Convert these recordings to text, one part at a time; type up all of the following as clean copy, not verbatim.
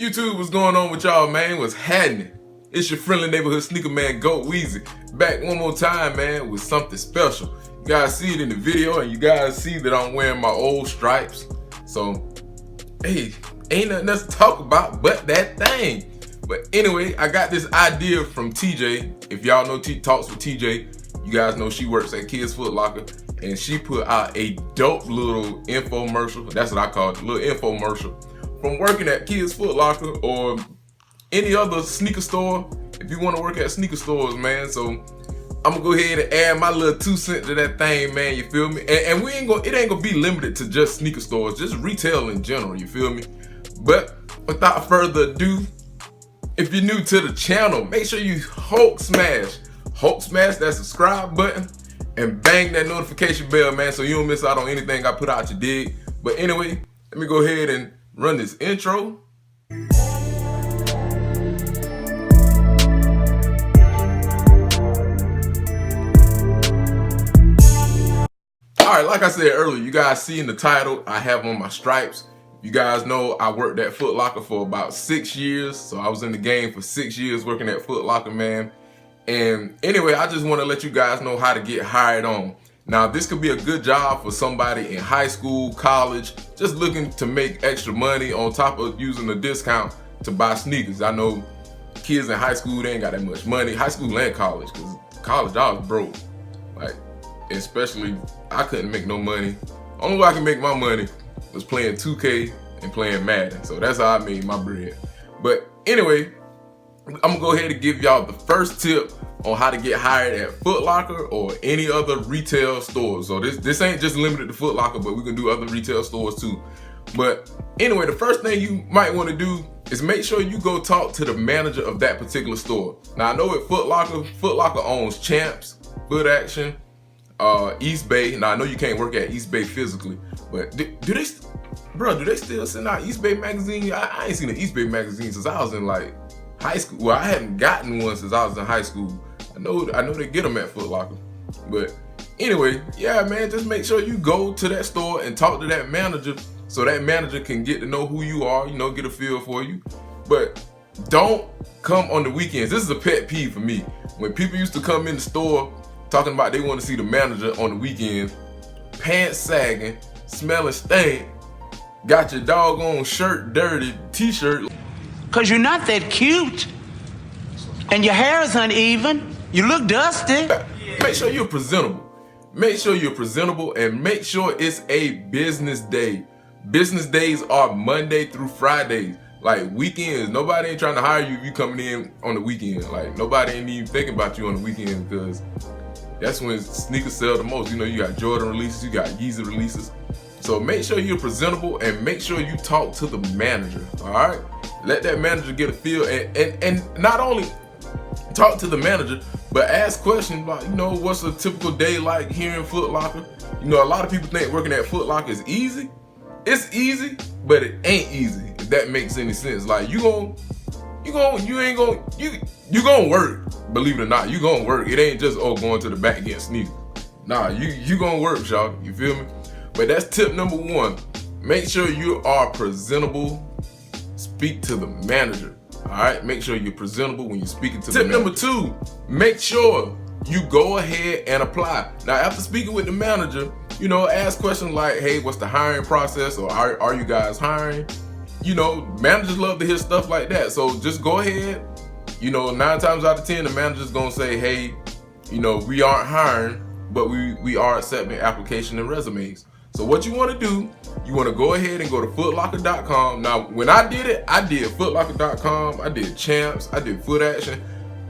YouTube, what's going on with y'all, man? What's happening? It's your friendly neighborhood sneaker man, Goat Weezy, back one more time, man, with something special. You guys see it in the video, and you guys see that I'm wearing my old stripes. So, hey, ain't nothing else to talk about but that thing. But anyway, I got this idea from TJ. If y'all know Talks with TJ, you guys know she works at Kids Foot Locker, and she put out a dope little infomercial. That's what I call it, a little infomercial. From working at Kids Foot Locker or any other sneaker store, if you want to work at sneaker stores, man. So I'm gonna go ahead and add my little 2 cents to that thing, man. You feel me? And it ain't gonna be limited to just sneaker stores, just retail in general. You feel me? But without further ado, if you're new to the channel, make sure you Hulk smash that subscribe button and bang that notification bell, man, so you don't miss out on anything I put out. You dig? But anyway, let me go ahead and run this intro. Alright, like I said earlier, you guys see in the title, I have on my stripes. You guys know I worked at Foot Locker for about 6 years. So I was in the game for 6 years working at Foot Locker, man. And anyway, I just want to let you guys know how to get hired on. Now, this could be a good job for somebody in high school, college, just looking to make extra money on top of using a discount to buy sneakers. I know kids in high school, they ain't got that much money, high school and college, because college I was broke. Like, especially, I couldn't make no money. Only way I can make my money was playing 2K and playing Madden. So that's how I made my bread. But anyway, I'm gonna go ahead and give y'all the first tip on how to get hired at Foot Locker or any other retail stores. So this ain't just limited to Foot Locker, but we can do other retail stores too. But anyway, the first thing you might want to do is make sure you go talk to the manager of that particular store. Now, I know at Foot Locker owns Champs, Foot Action, EASTBAY. Now, I know you can't work at EASTBAY physically, but do they still send out EASTBAY magazine? I ain't seen an EASTBAY magazine since I was in like high school. Well, I hadn't gotten one since I was in high school. I know they get them at Foot Locker. But anyway, yeah, man, just make sure you go to that store and talk to that manager so that manager can get to know who you are, you know, get a feel for you. But don't come on the weekends. This is a pet peeve for me. When people used to come in the store talking about they want to see the manager on the weekend, pants sagging, smelling stank, got your doggone shirt dirty, t-shirt. Cause you're not that cute, and your hair is uneven, you look dusty. Make sure you're presentable. Make sure you're presentable, and make sure it's a business day. Business days are Monday through Fridays. Like weekends, nobody ain't trying to hire you if you coming in on the weekend. Like nobody ain't even thinking about you on the weekend, because that's when sneakers sell the most. You know, you got Jordan releases, you got Yeezy releases. So make sure you're presentable and make sure you talk to the manager, all right? Let that manager get a feel, and not only talk to the manager, but ask questions like, you know, what's a typical day like here in Foot Locker? You know, a lot of people think working at Foot Locker is easy. It's easy, but it ain't easy, if that makes any sense. Like you gonna work, believe it or not, you gonna work. It ain't just, oh, going to the back against sneakers. Nah, you gonna work, y'all, you feel me? But that's tip number 1. Make sure you are presentable. Speak to the manager. All right, make sure you're presentable when you're speaking to the manager. Tip number 2, make sure you go ahead and apply. Now, after speaking with the manager, you know, ask questions like, hey, what's the hiring process? Or are you guys hiring? You know, managers love to hear stuff like that. So just go ahead. You know, 9 times out of 10, the manager's gonna say, hey, you know, we aren't hiring, but we are accepting application and resumes. So what you want to do, you want to go ahead and go to footlocker.com. Now, when I did it, I did footlocker.com, I did Champs, I did Foot Action.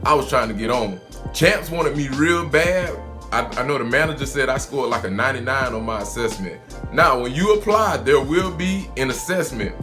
I was trying to get on. Champs wanted me real bad. I know the manager said I scored like a 99 on my assessment. Now, when you apply, there will be an assessment.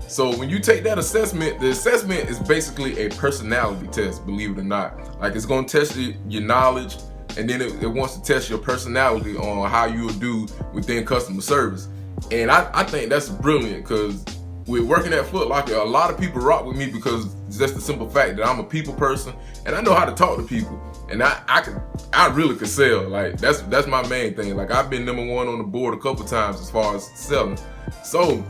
So when you take that assessment, the assessment is basically a personality test, believe it or not. Like, it's going to test your knowledge, and then it wants to test your personality on how you'll do within customer service. And I think that's brilliant, because with working at Foot Locker, a lot of people rock with me because it's just the simple fact that I'm a people person and I know how to talk to people. And I really could sell. Like that's my main thing. Like I've been #1 on the board a couple times as far as selling. So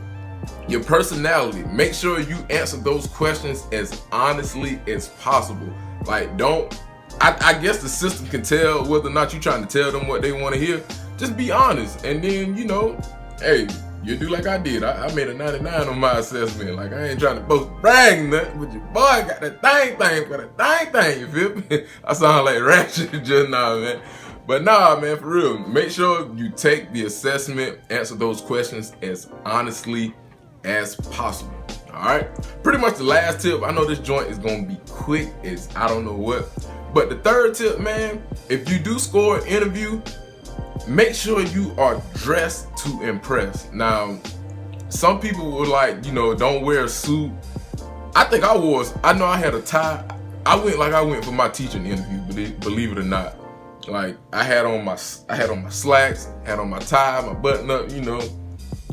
Your personality. Make sure you answer those questions as honestly as possible. Like, don't, I guess the system can tell whether or not you're trying to tell them what they want to hear. Just be honest, and then, you know, hey, you do like I did. I made a 99 on my assessment. Like, I ain't trying to boast brag nothing, but your boy got that thing for the thing, you feel me? I sound like Ratchet just now, man. But nah, man, for real, make sure you take the assessment, answer those questions as honestly as possible. All right, pretty much the last tip. I know this joint is gonna be quick as I don't know what, but the third tip, man, if you do score an interview, make sure you are dressed to impress. Now, some people were like, you know, don't wear a suit. I think I know I had a tie. I went for my teaching interview, believe it or not. Like, I had on my slacks, had on my tie, my button up, you know.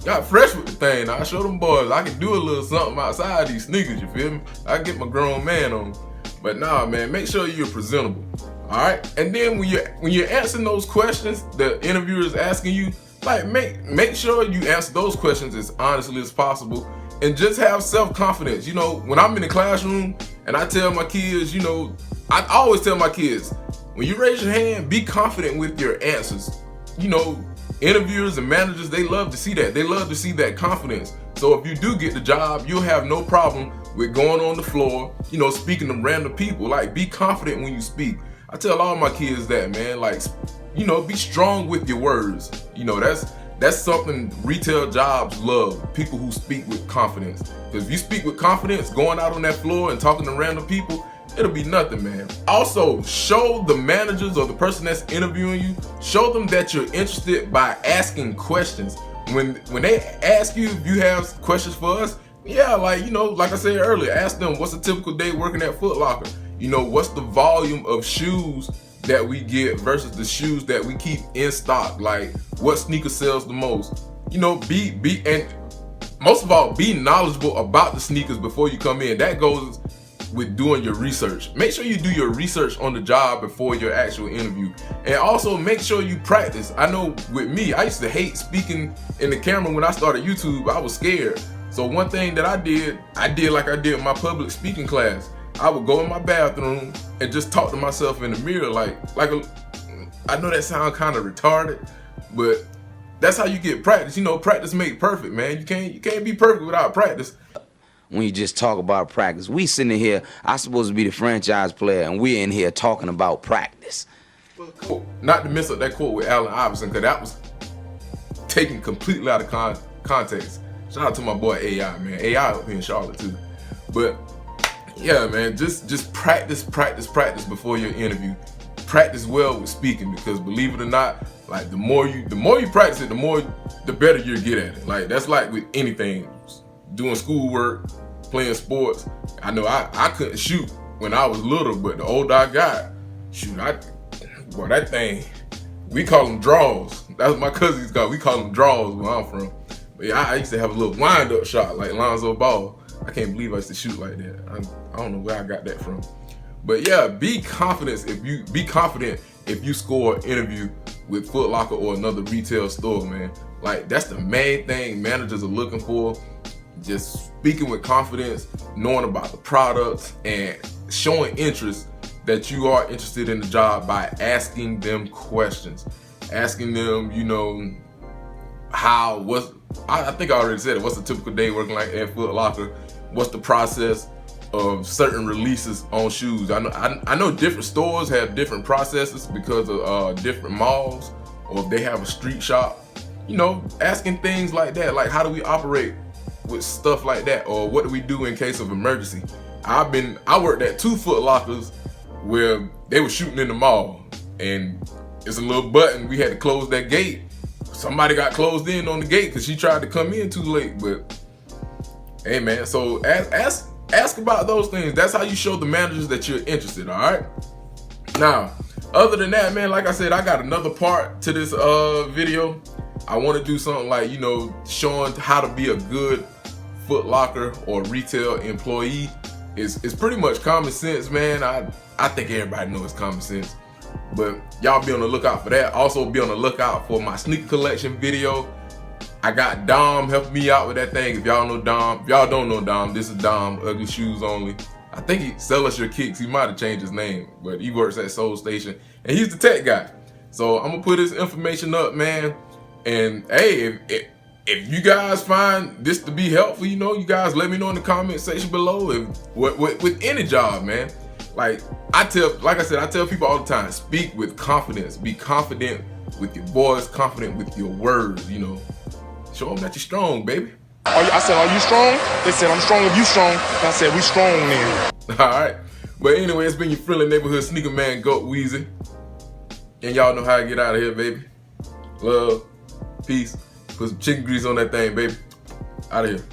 Got fresh with the thing. I showed them boys I can do a little something outside these sneakers, you feel me? I get my grown man on. But nah, man, make sure you're presentable. All right, and then when you're answering those questions the interviewer is asking you, like make sure you answer those questions as honestly as possible, and just have self-confidence. You know, when I'm in the classroom and I tell my kids, you know, I always tell my kids, when you raise your hand, be confident with your answers. You know, interviewers and managers, they love to see that. They love to see that confidence. So if you do get the job, you'll have no problem with going on the floor, you know, speaking to random people. Like, be confident when you speak. I tell all my kids that, man, like, you know, be strong with your words. You know, that's something retail jobs love, people who speak with confidence. Because if you speak with confidence, going out on that floor and talking to random people, it'll be nothing, man. Also, show the managers or the person that's interviewing you, show them that you're interested by asking questions. When they ask you if you have questions for us, yeah, like, you know, like I said earlier, ask them, what's a typical day working at Foot Locker? You know, what's the volume of shoes that we get versus the shoes that we keep in stock? Like, what sneaker sells the most? You know, and most of all, be knowledgeable about the sneakers before you come in. That goes with doing your research. Make sure you do your research on the job before your actual interview. And also make sure you practice. I know with me, I used to hate speaking in the camera when I started YouTube. I was scared. So one thing that I did like I did in my public speaking class. I would go in my bathroom and just talk to myself in the mirror I know that sounds kind of retarded, but that's how you get practice. You know, practice makes perfect, man. You can't be perfect without practice. When you just talk about practice, we sitting here, I'm supposed to be the franchise player, and we're in here talking about practice. Not to mess up that quote with Allen Iverson, because that was taken completely out of context. Shout out to my boy AI, man. AI up here in Charlotte too. But yeah, man, just practice before your interview. Practice well with speaking, because believe it or not, like the more you practice it, the better you'll get at it. Like, that's like with anything. Doing schoolwork, playing sports. I know I couldn't shoot when I was little, but the older I got, shoot, that thing, we call them draws. That's what my cousins call. We call them draws where I'm from. But yeah, I used to have a little wind-up shot like Lonzo Ball. I can't believe I used to shoot like that. I don't know where I got that from. But yeah, be confident if you score an interview with Foot Locker or another retail store, man. Like, that's the main thing managers are looking for. Just speaking with confidence, knowing about the products, and showing interest that you are interested in the job by asking them questions. Asking them, you know, I think I already said it, what's a typical day working like at Foot Locker? What's the process of certain releases on shoes? I know different stores have different processes because of different malls, or if they have a street shop. You know, asking things like that, like how do we operate with stuff like that, or what do we do in case of emergency? I worked at 2 Foot Lockers where they were shooting in the mall, and it's a little button, we had to close that gate. Somebody got closed in on the gate because she tried to come in too late. But hey, man, so ask about those things. That's how you show the managers that you're interested. All right. Now, other than that, man, like I said, I got another part to this video. I want to do something like, you know, showing how to be a good Foot Locker or retail employee. It's pretty much common sense, man. I think everybody knows common sense. But y'all be on the lookout for that. Also be on the lookout for my sneaker collection video. I got Dom helping me out with that thing. If y'all know Dom, if y'all don't know Dom, this is Dom, Ugly Shoes Only. I think he sells us your kicks. He might have changed his name, but he works at Soul Station, and he's the tech guy. So I'm gonna put his information up, man. And hey, if you guys find this to be helpful, you know, you guys let me know in the comment section below. If with any job, man. Like I said, I tell people all the time, speak with confidence. Be confident with your voice, confident with your words. You know, show them that you're strong, baby. I said, are you strong? They said, I'm strong if you strong. And I said, we strong then. All right. But anyway, it's been your friendly neighborhood sneaker man, Goat Weezy. And y'all know how to get out of here, baby. Love, peace. Put some chicken grease on that thing, baby. Out of here.